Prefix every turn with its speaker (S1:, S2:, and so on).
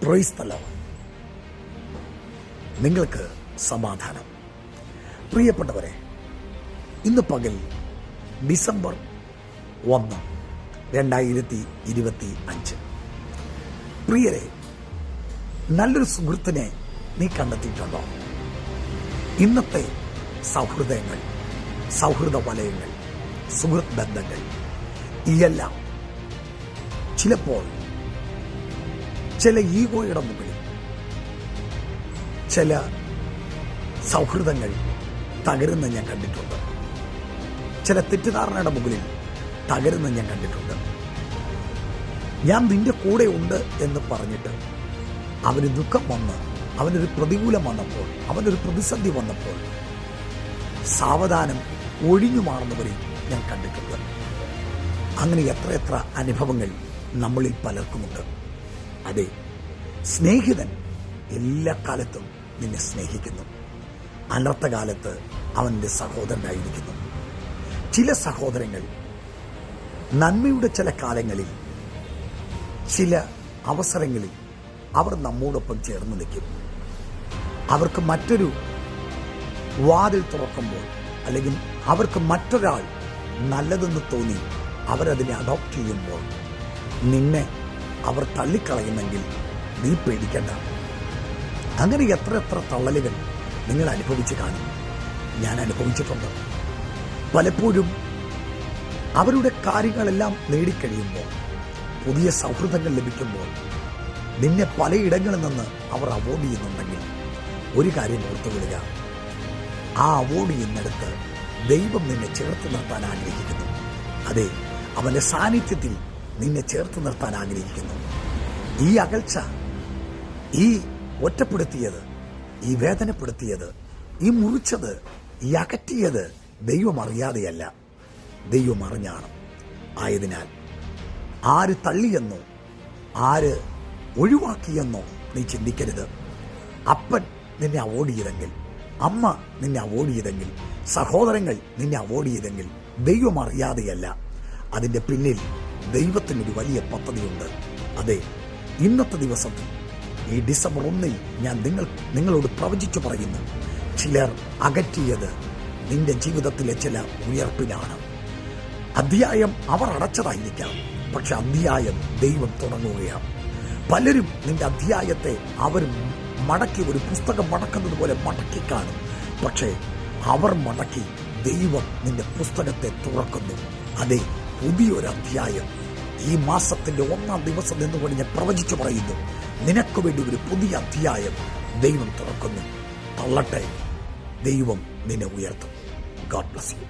S1: Praise the Lord. നിങ്ങൾക്ക് സമാധാനം. പ്രിയപ്പെട്ടവരെ, ഇന്ന് പകൽ ഡിസംബർ 1, 2025. പ്രിയരെ, നല്ലൊരു സുഹൃത്തിനെ നീ കണ്ടെത്തിയിട്ടുണ്ടോ? ഇന്നത്തെ സൗഹൃദങ്ങൾ, സൗഹൃദ വലയങ്ങൾ, സുഹൃത്ത് ബന്ധങ്ങൾ ഇതെല്ലാം ചിലപ്പോൾ ചില ഈഗോയുടെ മുകളിൽ ചില സൗഹൃദങ്ങൾ തകരുന്ന ഞാൻ കണ്ടിട്ടുണ്ട്. ചില തെറ്റിദ്ധാരണയുടെ മുകളിൽ തകരുന്ന ഞാൻ കണ്ടിട്ടുണ്ട്. ഞാൻ നിന്റെ കൂടെ ഉണ്ട് എന്ന് പറഞ്ഞിട്ട് അവന് ദുഃഖം വന്ന്, അവനൊരു പ്രതികൂലം വന്നപ്പോൾ, അവനൊരു പ്രതിസന്ധി വന്നപ്പോൾ സാവധാനം ഒഴിഞ്ഞു മാറുന്നവരെ ഞാൻ കണ്ടിട്ടുണ്ട്. അങ്ങനെ എത്രയെത്ര അനുഭവങ്ങൾ നമ്മളിൽ പലർക്കുമുണ്ട്. അതെ, സ്നേഹിതൻ എല്ലാ കാലത്തും നിന്നെ സ്നേഹിക്കുന്നു. അനർത്ഥകാലത്ത് അവൻ്റെ സഹോദരനായിരിക്കുന്നു. ചില സഹോദരങ്ങൾ നന്മയുടെ ചില കാലങ്ങളിൽ, ചില അവസരങ്ങളിൽ അവർ നമ്മോടൊപ്പം ചേർന്ന് നിൽക്കും. അവർക്ക് മറ്റൊരു വാതിൽ തുറക്കുമ്പോൾ, അല്ലെങ്കിൽ അവർക്ക് മറ്റൊരാൾ നല്ലതെന്ന് തോന്നി അവരതിനെ അഡോപ്റ്റ് ചെയ്യുമ്പോൾ നിന്നെ അവർ തള്ളിക്കളയുമെങ്കിൽ നീ പേടിക്കണ്ട. അങ്ങനെ എത്ര എത്ര തള്ളലുകൾ നിങ്ങൾ അനുഭവിച്ച് കാണും. ഞാൻ അനുഭവിച്ചിട്ടുണ്ട്. പലപ്പോഴും അവരുടെ കാര്യങ്ങളെല്ലാം നേടിക്കഴിയുമ്പോൾ, പുതിയ സൗഹൃദങ്ങൾ ലഭിക്കുമ്പോൾ നിന്നെ പലയിടങ്ങളിൽ നിന്ന് അവർ അവോയ്ഡ് ചെയ്യുന്നുണ്ടെങ്കിൽ ഒരു കാര്യം ഓർത്തുകൊള്ളുക, ആ അവോയ്ഡ് ചെയ്യുന്നിടത്ത് ദൈവം നിന്നെ ചേർത്ത് നിർത്താൻ ആഗ്രഹിക്കുന്നു. അതെ, അവന്റെ സാന്നിധ്യത്തിൽ നിന്നെ ചേർത്ത് നിർത്താൻ ആഗ്രഹിക്കുന്നു. ഈ അകൽച്ച, ഈ ഒറ്റപ്പെടുത്തിയത്, ഈ വേദനപ്പെടുത്തിയത്, ഈ മുറിച്ചത്, ഈ അകറ്റിയത് ദൈവം അറിയാതെയല്ല, ദൈവം അറിഞ്ഞാണ്. ആയതിനാൽ ആര് തള്ളിയെന്നോ ആര് ഒഴിവാക്കിയെന്നോ നീ ചിന്തിക്കരുത്. അപ്പൻ നിന്നെ അവോയ്ഡ് ചെയ്തെങ്കിൽ, അമ്മ നിന്നെ അവോയ്ഡ് ചെയ്തെങ്കിൽ, സഹോദരങ്ങൾ നിന്നെ അവോയ്ഡ് ചെയ്തെങ്കിൽ ദൈവം അറിയാതെയല്ല. അതിൻ്റെ പിന്നിൽ ദൈവത്തിനൊരു വലിയ പദ്ധതിയുണ്ട്. അതെ, ഇന്നത്തെ ദിവസത്തിൽ ഈ ഡിസംബർ 1 ഞാൻ നിങ്ങളോട് പ്രവചിച്ചു പറയുന്നു, ചിലർ അകറ്റിയത് നിന്റെ ജീവിതത്തിലെ ചില ഉയർപ്പിനാണ്. അധ്യായം അവർ അടച്ചതായിരിക്കാം, പക്ഷെ അധ്യായം ദൈവം തുടങ്ങുകയാണ്. പലരും നിന്റെ അധ്യായത്തെ അവർ മടക്കി, ഒരു പുസ്തകം മടക്കുന്നത് പോലെ മടക്കി കാണും. പക്ഷേ അവർ മടക്കി ദൈവം നിന്റെ പുസ്തകത്തെ തുറക്കുന്നു. അതെ, പുതിയൊരു അധ്യായം ഈ മാസത്തിന്റെ 1-ാം ദിവസം നിന്നുകൊണ്ട് ഞാൻ പ്രവചിച്ചു പറയുന്നു, നിനക്ക് വേണ്ടി ഒരു പുതിയ അധ്യായം ദൈവം തുറക്കുന്നു. തള്ളട്ടെ, ദൈവം നിന്നെ ഉയർത്തും. God bless you.